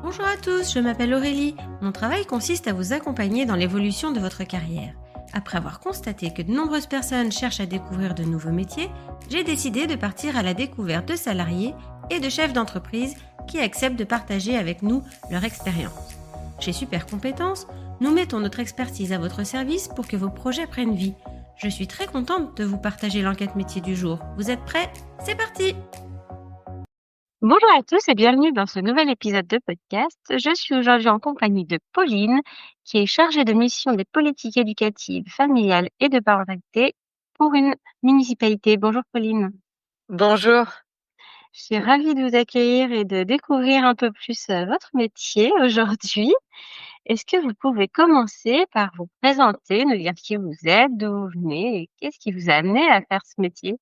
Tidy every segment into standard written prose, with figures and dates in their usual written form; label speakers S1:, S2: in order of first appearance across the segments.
S1: Bonjour à tous, je m'appelle Aurélie. Mon travail consiste à vous accompagner dans l'évolution de votre carrière. Après avoir constaté que de nombreuses personnes cherchent à découvrir de nouveaux métiers, j'ai décidé de partir à la découverte de salariés et de chefs d'entreprise qui acceptent de partager avec nous leur expérience. Chez Super Compétences, nous mettons notre expertise à votre service pour que vos projets prennent vie. Je suis très contente de vous partager l'enquête métier du jour. Vous êtes prêts? C'est parti!
S2: Bonjour à tous et bienvenue dans ce nouvel épisode de podcast. Je suis aujourd'hui en compagnie de Pauline, qui est chargée de mission des politiques éducatives, familiales et de parentalité pour une municipalité. Bonjour Pauline.
S3: Bonjour.
S2: Je suis ravie de vous accueillir et de découvrir un peu plus votre métier aujourd'hui. Est-ce que vous pouvez commencer par vous présenter, nous dire qui vous êtes, d'où vous venez et qu'est-ce qui vous a amené à faire ce métier?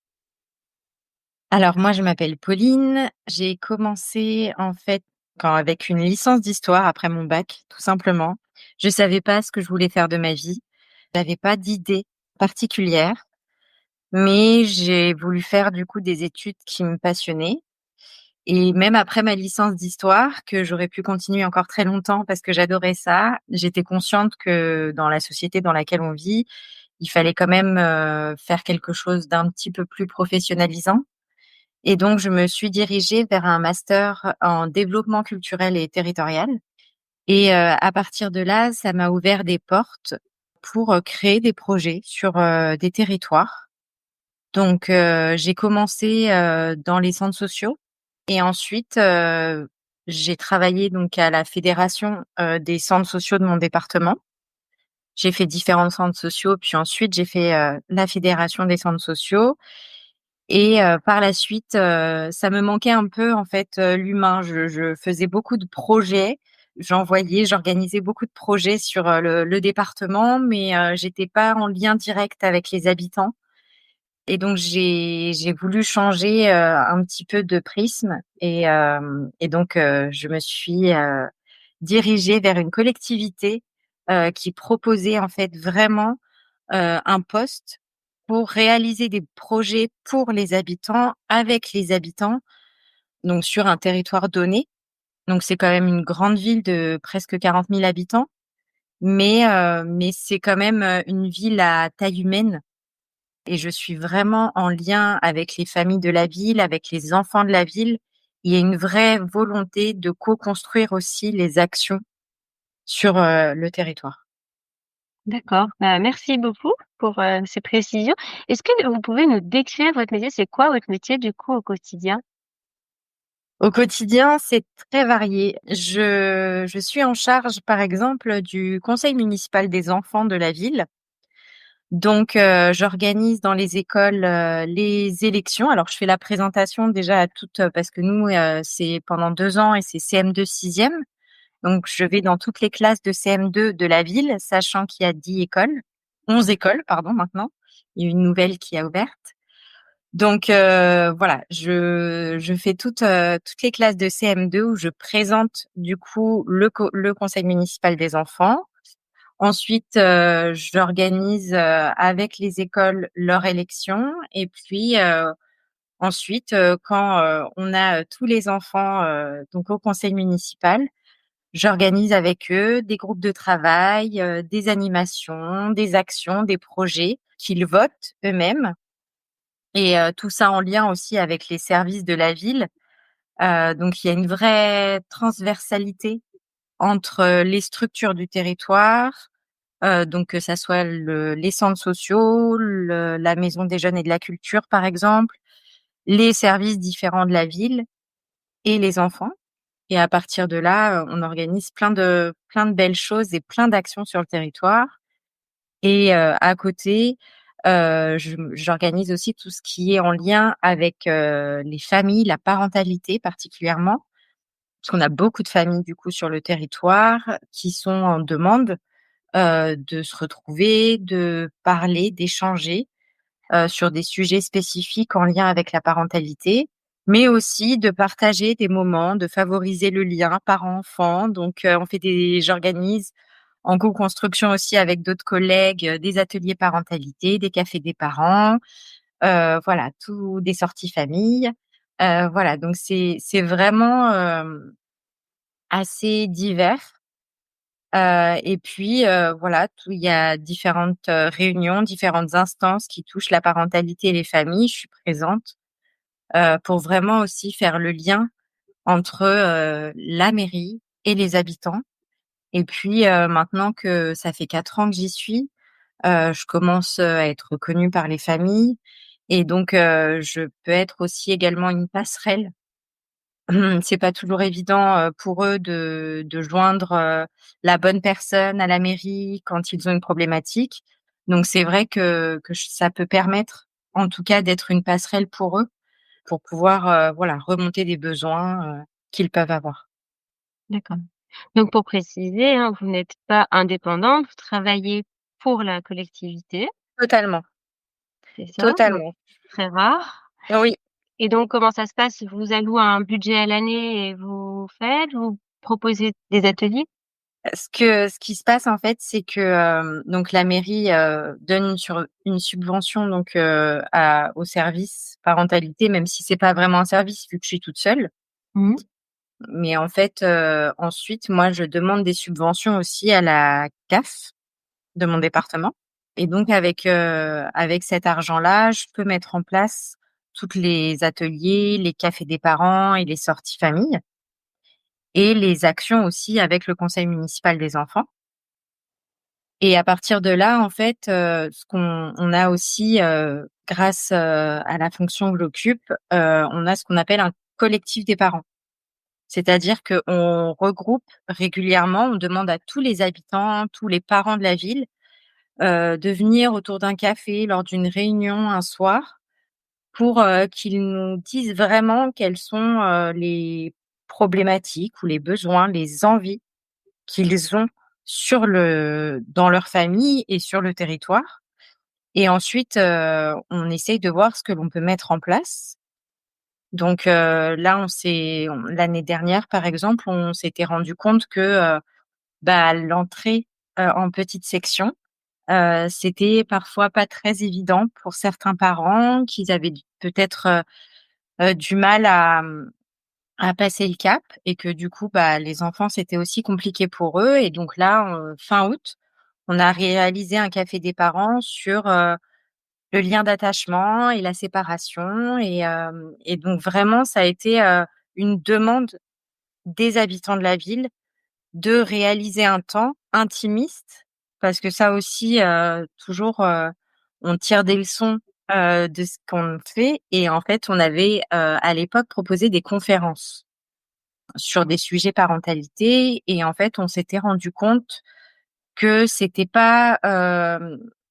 S3: Alors moi, je m'appelle Pauline. J'ai commencé en fait avec une licence d'histoire après mon bac, tout simplement. Je savais pas ce que je voulais faire de ma vie. J'avais pas d'idée particulière, mais j'ai voulu faire du coup des études qui me passionnaient. Et même après ma licence d'histoire, que j'aurais pu continuer encore très longtemps parce que j'adorais ça, j'étais consciente que dans la société dans laquelle on vit, il fallait quand même faire quelque chose d'un petit peu plus professionnalisant. Et donc, je me suis dirigée vers un master en développement culturel et territorial. Et à partir de là, ça m'a ouvert des portes pour créer des projets sur des territoires. Donc, j'ai commencé dans les centres sociaux et ensuite, j'ai travaillé donc à la fédération des centres sociaux de mon département. J'ai fait différents centres sociaux, puis ensuite j'ai fait la fédération des centres sociaux. Et par la suite, ça me manquait un peu en fait, l'humain. Je faisais beaucoup de projets, j'organisais beaucoup de projets sur, le département, mais j'étais pas en lien direct avec les habitants et donc j'ai voulu changer, un petit peu de prisme et donc je me suis, dirigée vers une collectivité, qui proposait en fait vraiment un poste pour réaliser des projets pour les habitants, avec les habitants, donc sur un territoire donné. Donc c'est quand même une grande ville de presque 40 000 habitants, mais c'est quand même une ville à taille humaine. Et je suis vraiment en lien avec les familles de la ville, avec les enfants de la ville. Il y a une vraie volonté de co-construire aussi les actions sur le territoire.
S2: D'accord, merci beaucoup pour, ces précisions. Est-ce que vous pouvez nous décrire votre métier? C'est quoi votre métier du coup au quotidien?
S3: Au quotidien, c'est très varié. Je suis en charge, par exemple, du conseil municipal des enfants de la ville. Donc, j'organise dans les écoles les élections. Alors, je fais la présentation déjà à toutes, parce que nous, c'est pendant 2 ans et c'est CM2 sixième. Donc, je vais dans toutes les classes de CM2 de la ville, sachant qu'il y a 10 écoles, 11 écoles, pardon, maintenant. Il y a une nouvelle qui a ouvert. Donc voilà, je fais toutes les classes de CM2 où je présente du coup le conseil municipal des enfants. Ensuite, j'organise avec les écoles leur élection et puis ensuite quand on a tous les enfants donc au conseil municipal, j'organise avec eux des groupes de travail, des animations, des actions, des projets qu'ils votent eux-mêmes et tout ça en lien aussi avec les services de la ville. Donc il y a une vraie transversalité entre les structures du territoire, donc que ça soit les centres sociaux, la maison des jeunes et de la culture par exemple, les services différents de la ville et les enfants. Et à partir de là, on organise plein de belles choses et plein d'actions sur le territoire. Et à côté, j'organise aussi tout ce qui est en lien avec les familles, la parentalité particulièrement, parce qu'on a beaucoup de familles du coup sur le territoire qui sont en demande de se retrouver, de parler, d'échanger sur des sujets spécifiques en lien avec la parentalité, mais aussi de partager des moments, de favoriser le lien parent-enfant. Donc j'organise en co-construction aussi avec d'autres collègues, des ateliers parentalité, des cafés des parents, voilà, tout des sorties famille. Voilà, donc c'est vraiment, assez divers. Et puis, voilà, il y a différentes réunions, différentes instances qui touchent la parentalité et les familles. Je suis présente pour vraiment aussi faire le lien entre la mairie et les habitants. Et puis, maintenant que ça fait 4 ans que j'y suis, je commence à être reconnue par les familles et donc je peux être aussi également une passerelle. C'est pas toujours évident, pour eux de joindre, la bonne personne à la mairie quand ils ont une problématique. Donc c'est vrai que ça peut permettre, en tout cas, d'être une passerelle pour eux, pour pouvoir, voilà, remonter des besoins, qu'ils peuvent avoir.
S2: D'accord. Donc pour préciser, hein, vous n'êtes pas indépendante, vous travaillez pour la collectivité,
S3: Totalement,
S2: c'est ça? Donc
S3: totalement.
S2: très rare.
S3: Oui.
S2: Et donc comment ça se passe? Ils vous allouent un budget à l'année et vous faites? Vous proposez des ateliers?
S3: Ce qui se passe en fait, c'est que, donc la mairie, donne une subvention donc, au service parentalité, même si c'est pas vraiment un service vu que je suis toute seule.
S2: Mmh.
S3: Mais en fait, ensuite moi je demande des subventions aussi à la CAF de mon département et donc avec cet argent-là, je peux mettre en place toutes les ateliers, les cafés des parents et les sorties famille et les actions aussi avec le conseil municipal des enfants. Et à partir de là, en fait, ce qu'on on a aussi, grâce, à la fonction que j'occupe, on a ce qu'on appelle un collectif des parents. C'est-à-dire qu'on regroupe régulièrement, on demande à tous les habitants, tous les parents de la ville, de venir autour d'un café lors d'une réunion un soir pour, qu'ils nous disent vraiment quelles sont, les problématiques ou les besoins, les envies qu'ils ont dans leur famille et sur le territoire. Et ensuite, on essaye de voir ce que l'on peut mettre en place. Donc, là, l'année dernière, par exemple, on s'était rendu compte que, l'entrée, en petite section, c'était parfois pas très évident pour certains parents, qu'ils avaient peut-être, du mal à passer le cap et que du coup, les enfants, c'était aussi compliqué pour eux et donc là, fin août, on a réalisé un café des parents sur, le lien d'attachement et la séparation et donc vraiment ça a été, une demande des habitants de la ville de réaliser un temps intimiste parce que ça aussi, toujours, on tire des leçons, de ce qu'on fait et en fait, on avait, à l'époque proposé des conférences sur des sujets parentalité et en fait, on s'était rendu compte que c'était pas,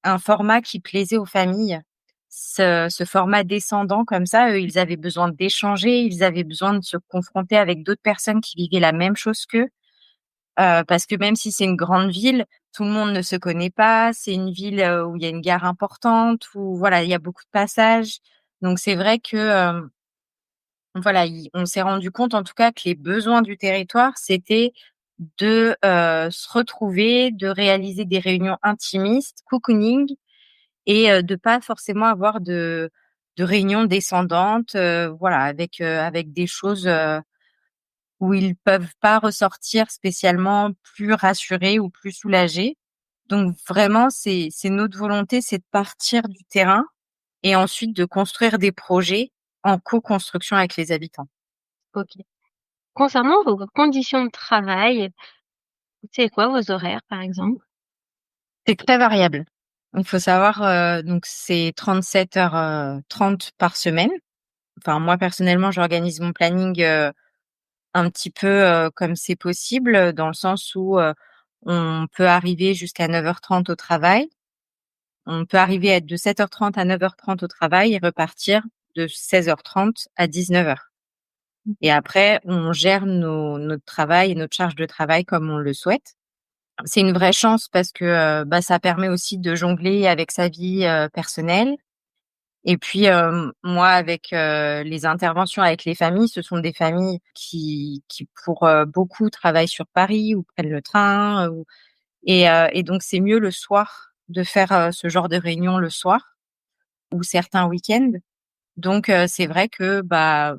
S3: un format qui plaisait aux familles. Ce format descendant comme ça, eux, ils avaient besoin d'échanger, ils avaient besoin de se confronter avec d'autres personnes qui vivaient la même chose qu'eux. Parce que même si c'est une grande ville, tout le monde ne se connaît pas. C'est une ville, où il y a une gare importante, où voilà, il y a beaucoup de passages. Donc c'est vrai que, voilà, on s'est rendu compte en tout cas que les besoins du territoire, c'était de, se retrouver, de réaliser des réunions intimistes, cocooning et de pas forcément avoir de réunions descendantes, voilà, avec des choses, où ils peuvent pas ressortir spécialement plus rassurés ou plus soulagés. Donc vraiment, c'est notre volonté, c'est de partir du terrain et ensuite de construire des projets en co-construction avec les habitants.
S2: OK. Concernant vos conditions de travail, c'est quoi vos horaires, par exemple?
S3: C'est très variable. Il faut savoir, donc c'est 37 heures, 30 par semaine. Enfin moi personnellement, j'organise mon planning, un petit peu, comme c'est possible, dans le sens où, on peut arriver jusqu'à 9h30 au travail. On peut arriver à être de 7h30 à 9h30 au travail et repartir de 16h30 à 19h. Et après, on gère notre travail et notre charge de travail comme on le souhaite. C'est une vraie chance parce que, ça permet aussi de jongler avec sa vie, personnelle. Et puis, moi avec, les interventions avec les familles, ce sont des familles qui pour, beaucoup travaillent sur Paris ou prennent le train, et donc c'est mieux le soir de faire, ce genre de réunion le soir ou certains week-ends. Donc c'est vrai que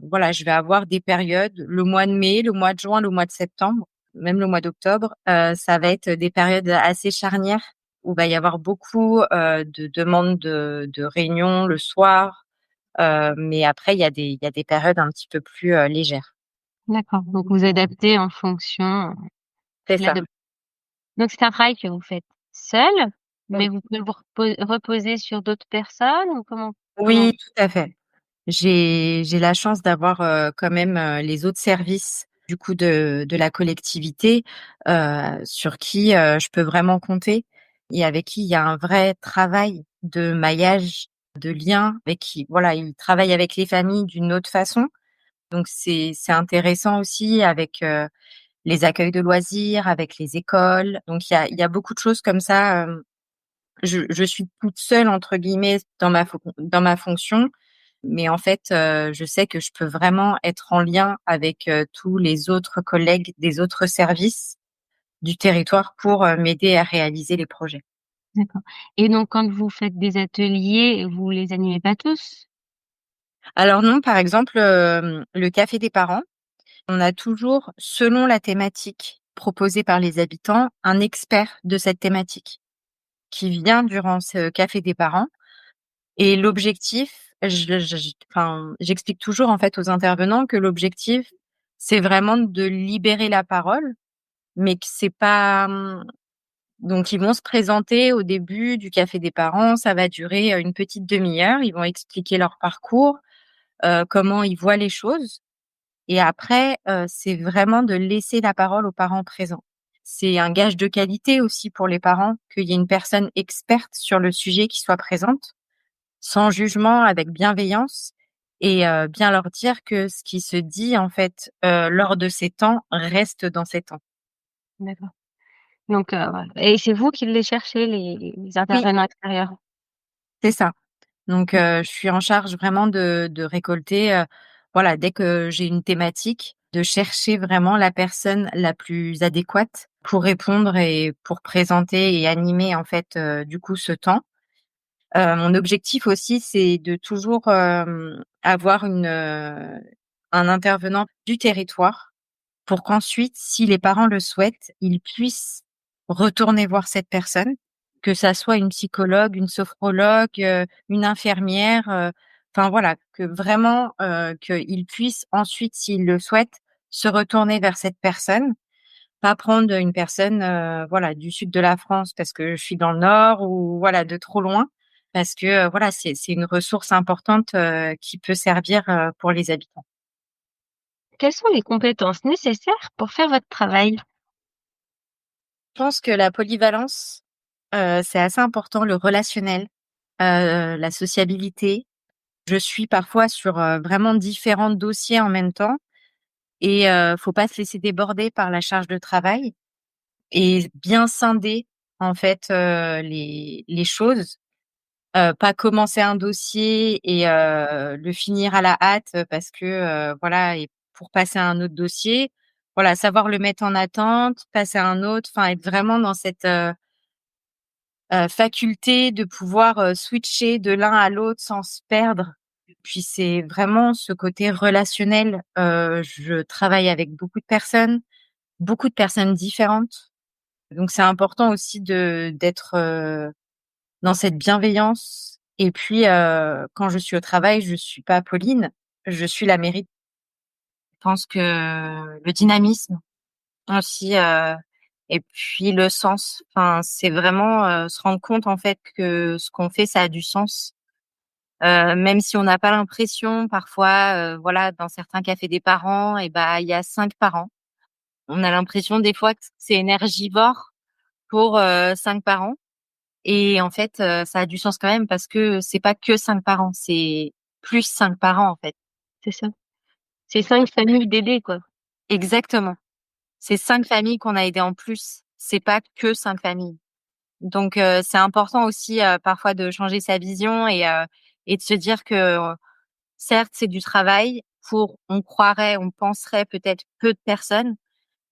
S3: voilà, je vais avoir des périodes, le mois de mai, le mois de juin, le mois de septembre, même le mois d'octobre, ça va être des périodes assez charnières où va y avoir beaucoup de demandes de réunions le soir, mais après il y a des périodes un petit peu plus légères.
S2: D'accord. Donc vous adaptez en fonction
S3: C'est
S2: de la
S3: ça.
S2: demande. Donc c'est un travail que vous faites seul,
S3: Oui.
S2: mais vous pouvez vous reposer sur d'autres personnes ou comment?
S3: Oui, tout à fait. J'ai la chance d'avoir quand même les autres services du coup de la collectivité sur qui je peux vraiment compter et avec qui il y a un vrai travail de maillage, de lien, avec qui voilà, ils travaillent avec les familles d'une autre façon. Donc c'est intéressant aussi avec les accueils de loisirs, avec les écoles. Donc il y a beaucoup de choses comme ça. Je suis toute seule entre guillemets dans ma fonction, mais en fait, je sais que je peux vraiment être en lien avec tous les autres collègues des autres services du territoire pour m'aider à réaliser les projets.
S2: D'accord. Et donc quand vous faites des ateliers, vous les animez pas tous?
S3: Alors non, par exemple, le café des parents, on a toujours, selon la thématique proposée par les habitants, un expert de cette thématique qui vient durant ce café des parents. Et l'objectif, enfin, j'explique toujours en fait aux intervenants que l'objectif, c'est vraiment de libérer la parole, mais que c'est pas. Donc ils vont se présenter au début du café des parents, ça va durer une petite demi-heure. Ils vont expliquer leur parcours, comment ils voient les choses, et après, c'est vraiment de laisser la parole aux parents présents. C'est un gage de qualité aussi pour les parents qu'il y ait une personne experte sur le sujet qui soit présente sans jugement, avec bienveillance et bien leur dire que ce qui se dit en fait, lors de ces temps reste dans ces temps.
S2: D'accord. Donc voilà. Et c'est vous qui les cherchez, les
S3: Oui,
S2: intervenants extérieurs?
S3: c'est ça. Donc je suis en charge vraiment de récolter, voilà, dès que j'ai une thématique, de chercher vraiment la personne la plus adéquate pour répondre et pour présenter et animer en fait, du coup ce temps. Mon objectif aussi, c'est de toujours, avoir un intervenant du territoire pour qu'ensuite, si les parents le souhaitent, ils puissent retourner voir cette personne, que ça soit une psychologue, une sophrologue, une infirmière, enfin voilà, que vraiment, qu'ils puissent ensuite, s'ils le souhaitent, se retourner vers cette personne. Pas prendre une personne, voilà, du sud de la France parce que je suis dans le nord ou voilà, de trop loin parce que, voilà, c'est une ressource importante, qui peut servir, pour les habitants.
S2: Quelles sont les compétences nécessaires pour faire votre travail?
S3: Je pense que la polyvalence, c'est assez important, le relationnel, la sociabilité. Je suis parfois sur, vraiment différents dossiers en même temps et faut pas se laisser déborder par la charge de travail et bien scinder en fait, les choses. Pas commencer un dossier et le finir à la hâte, parce que, voilà et pour passer à un autre dossier. Voilà, savoir le mettre en attente, passer à un autre, enfin être vraiment dans cette, faculté de pouvoir, switcher de l'un à l'autre sans se perdre. Puis c'est vraiment ce côté relationnel, je travaille avec beaucoup de personnes différentes. Donc c'est important aussi d'être, dans cette bienveillance et puis, quand je suis au travail, je suis pas Pauline, je suis la mairie. Je pense que le dynamisme aussi, et puis le sens, enfin, c'est vraiment, se rendre compte en fait que ce qu'on fait, ça a du sens. Même si on n'a pas l'impression parfois, voilà, dans certains cafés des parents et il y a 5 parents. On a l'impression des fois que c'est énergivore pour, 5 parents. Et en fait, ça a du sens quand même parce que c'est pas que 5 parents, c'est plus 5 parents, en fait.
S2: C'est ça. C'est 5 familles d'aider, quoi.
S3: Exactement. C'est 5 familles qu'on a aidées en plus. C'est pas que 5 familles. Donc c'est important aussi, parfois de changer sa vision et de se dire que, certes, c'est du travail pour on penserait peut-être peu de personnes,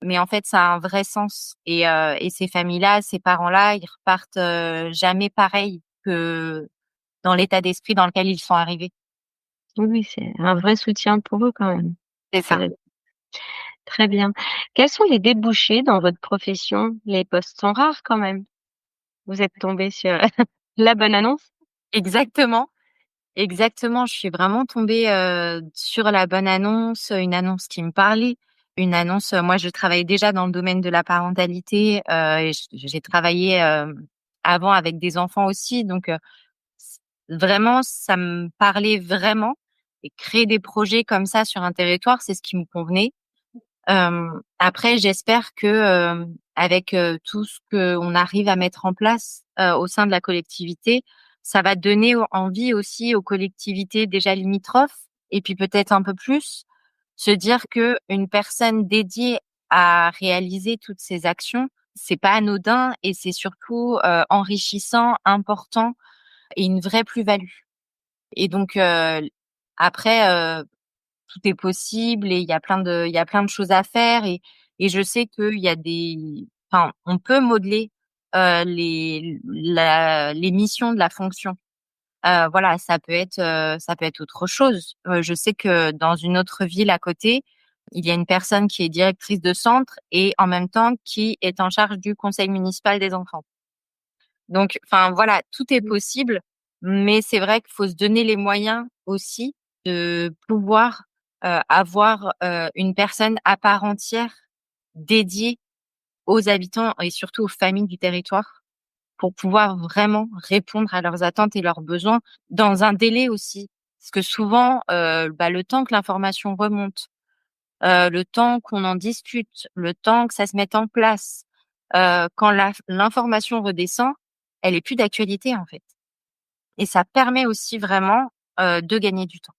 S3: mais en fait, ça a un vrai sens et ces familles-là, ces parents-là, ils repartent, jamais pareils que dans l'état d'esprit dans lequel ils sont arrivés.
S2: Oui, c'est un vrai soutien pour eux quand même.
S3: C'est ça.
S2: C'est très bien. Quels sont les débouchés dans votre profession? Les postes sont rares quand même. Vous êtes tombée sur la bonne annonce?
S3: Exactement, exactement. Je suis vraiment tombée, sur la bonne annonce, une annonce qui me parlait, une annonce, moi je travaillais déjà dans le domaine de la parentalité, et j'ai travaillé, avant avec des enfants aussi donc c vraiment ça me parlait vraiment et créer des projets comme ça sur un territoire, c'est ce qui me convenait. Après j'espère que, avec, tout ce qu'on arrive à mettre en place, au sein de la collectivité, ça va donner envie aussi aux collectivités déjà limitrophes et puis peut-être un peu plus, se dire qu'une personne dédiée à réaliser toutes ces actions, c'est pas anodin et c'est surtout, enrichissant, important et une vraie plus-value. Et donc, après, tout est possible et il y a plein de choses à faire et je sais qu'il y a on peut modeler, les missions de la fonction. Voilà, ça peut être autre chose. Je sais que dans une autre ville à côté, il y a une personne qui est directrice de centre et en même temps qui est en charge du conseil municipal des enfants. Donc, voilà, tout est possible, mais c'est vrai qu'il faut se donner les moyens aussi de pouvoir, avoir, une personne à part entière dédiée aux habitants et surtout aux familles du territoire pour pouvoir vraiment répondre à leurs attentes et leurs besoins dans un délai aussi. Parce que souvent, le temps que l'information remonte, le temps qu'on en discute, le temps que ça se mette en place, quand l'information redescend, elle est plus d'actualité, en fait et ça permet aussi vraiment, de gagner du temps.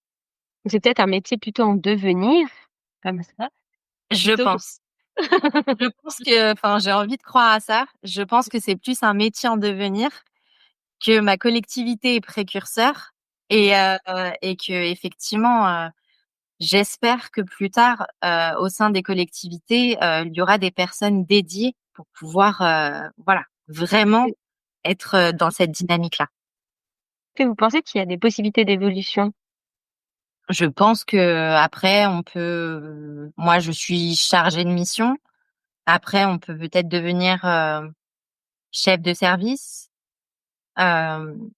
S2: C'est peut-être un métier plutôt en devenir, comme ça,
S3: Je
S2: plutôt que
S3: pense. Je pense que j'ai envie de croire à ça. Je pense que c'est plus un métier en devenir, que ma collectivité est précurseur et et qu'effectivement, j'espère que plus tard, au sein des collectivités, il y aura des personnes dédiées pour pouvoir, voilà, vraiment être, dans cette dynamique-là.
S2: que vous pensez qu'il y a des possibilités d'évolution?
S3: Je pense qu'après on peut moi je suis chargée de mission. Après on peut peut-être devenir, chef de service. Hem,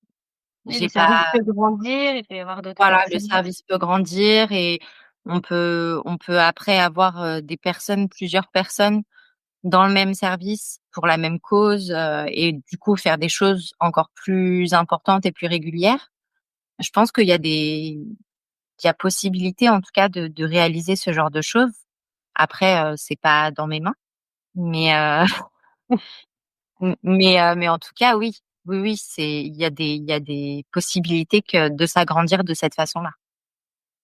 S2: Oui, le
S3: j'ai
S2: service
S3: pas
S2: peut grandir, il peut y avoir d'autres
S3: Voilà, le
S2: personnes.
S3: service peut grandir et on peut après avoir, plusieurs personnes dans le même service pour la même cause, et du coup faire des choses encore plus importantes et plus régulières. Je pense qu'il y a possibilité en tout cas de réaliser ce genre de choses. Après, c'est pas dans mes mains, mais mais en tout cas oui. Oui, oui, il y a des possibilités que de s'agrandir de cette façon-là.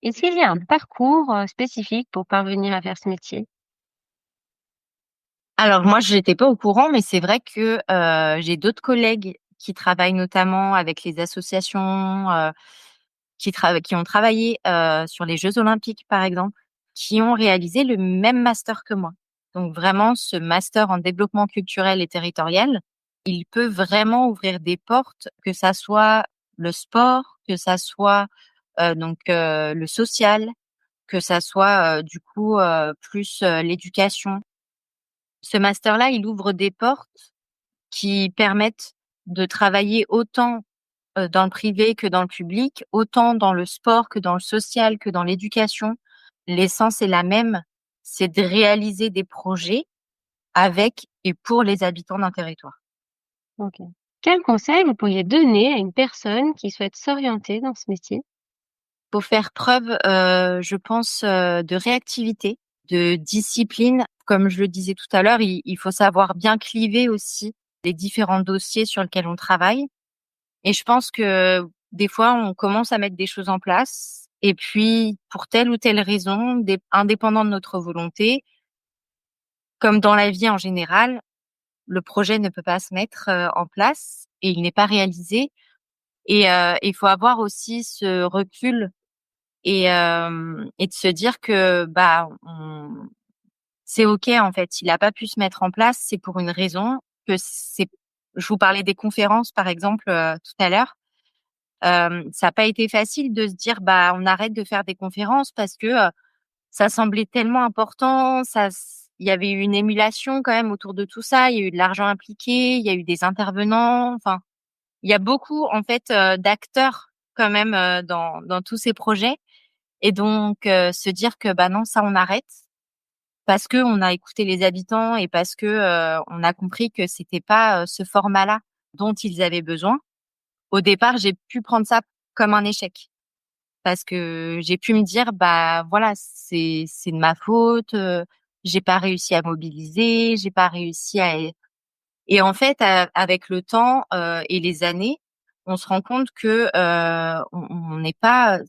S2: Est-ce qu'il y a un parcours, spécifique pour parvenir à faire ce métier?
S3: Alors moi, j'étais pas au courant, mais c'est vrai que, j'ai d'autres collègues qui travaillent notamment avec les associations, qui ont travaillé, sur les Jeux olympiques, par exemple, qui ont réalisé le même master que moi. Donc vraiment ce master en développement culturel et territorial, il peut vraiment ouvrir des portes, que ça soit le sport, que ça soit, le social, que ça soit, du coup, plus, l'éducation. Ce master-là, il ouvre des portes qui permettent de travailler autant, dans le privé que dans le public, autant dans le sport que dans le social, que dans l'éducation. L'essence est la même, c'est de réaliser des projets avec et pour les habitants d'un territoire.
S2: OK. Quel conseil vous pourriez donner à une personne qui souhaite s'orienter dans ce métier?
S3: Faut faire preuve, je pense, de réactivité, de discipline. Comme je le disais tout à l'heure, il faut savoir bien cliver aussi les différents dossiers sur lesquels on travaille. Et je pense que des fois, on commence à mettre des choses en place et puis pour telle ou telle raison, indépendant de notre volonté, comme dans la vie en général, le projet ne peut pas se mettre, en place et il n'est pas réalisé et il faut avoir aussi ce recul et de se dire que, c'est OK en fait, il a pas pu se mettre en place, c'est pour une raison, que c'est je vous parlais des conférences par exemple, tout à l'heure. Ça n'a pas été facile de se dire, bah, on arrête de faire des conférences parce que ça semblait tellement important. Il y avait eu une émulation quand même autour de tout ça. Il y a eu de l'argent impliqué, il y a eu des intervenants. Enfin, il y a beaucoup en fait d'acteurs quand même dans tous ces projets. Et donc se dire que bah non, ça on arrête parce que on a écouté les habitants et parce que on a compris que c'était pas ce format-là dont ils avaient besoin. Au départ, j'ai pu prendre ça comme un échec parce que j'ai pu me dire bah voilà, c'est de ma faute, j'ai pas réussi à mobiliser, j'ai pas réussi à. Et en fait avec le temps et les années, on se rend compte que on n'est pas,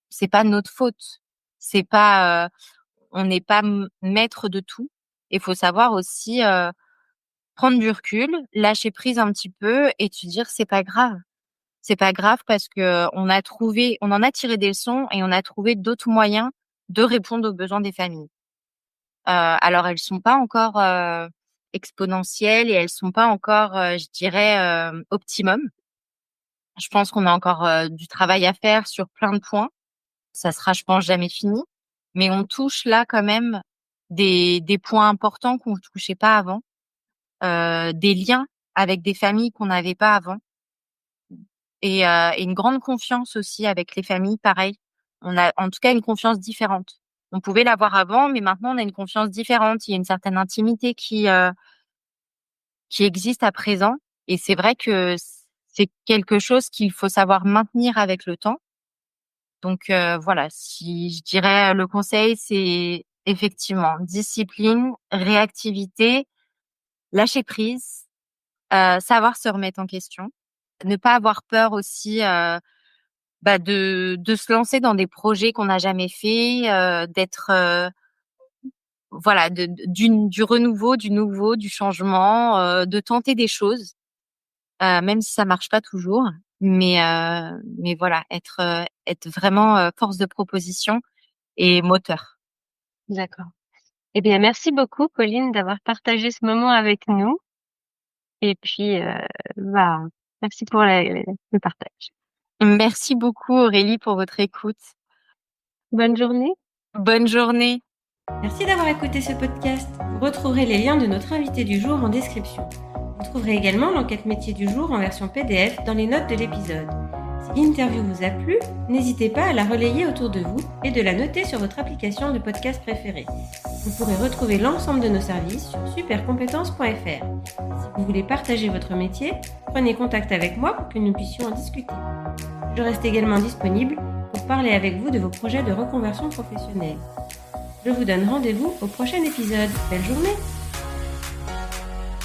S3: c'est pas notre faute. C'est pas on n'est pas maître de tout. Il faut savoir aussi prendre du recul, lâcher prise un petit peu et te dire c'est pas grave. C'est pas grave parce que on en a tiré des leçons et on a trouvé d'autres moyens de répondre aux besoins des familles. Alors elles sont pas encore exponentielles et elles sont pas encore, je dirais, optimum. Je pense qu'on a encore du travail à faire sur plein de points. Ça sera, je pense, jamais fini. Mais on touche là quand même des points importants qu'on ne touchait pas avant, des liens avec des familles qu'on n'avait pas avant. Et une grande confiance aussi avec les familles, pareil. On a en tout cas une confiance différente. On pouvait l'avoir avant, mais maintenant on a une confiance différente. Il y a une certaine intimité qui existe à présent. Et c'est vrai que c'est quelque chose qu'il faut savoir maintenir avec le temps. Donc voilà, si je dirais le conseil, c'est effectivement discipline, réactivité, lâcher prise, savoir se remettre en question, ne pas avoir peur aussi de se lancer dans des projets qu'on n'a jamais fait, d'être voilà du renouveau, du nouveau, du changement, de tenter des choses, même si ça marche pas toujours, mais voilà, être vraiment force de proposition et moteur.
S2: D'accord. Eh bien, merci beaucoup, Pauline, d'avoir partagé ce moment avec nous. Et puis, bah, merci pour le partage.
S3: Merci beaucoup Aurélie pour votre écoute.
S2: Bonne journée.
S3: Bonne journée.
S1: Merci d'avoir écouté ce podcast. Vous retrouverez les liens de notre invité du jour en description. Vous trouverez également l'enquête métier du jour en version PDF dans les notes de l'épisode. Si l'interview vous a plu, n'hésitez pas à la relayer autour de vous et de la noter sur votre application de podcast préférée. Vous pourrez retrouver l'ensemble de nos services sur supercompétences.fr. Si vous voulez partager votre métier, prenez contact avec moi pour que nous puissions en discuter. Je reste également disponible pour parler avec vous de vos projets de reconversion professionnelle. Je vous donne rendez-vous au prochain épisode. Belle journée!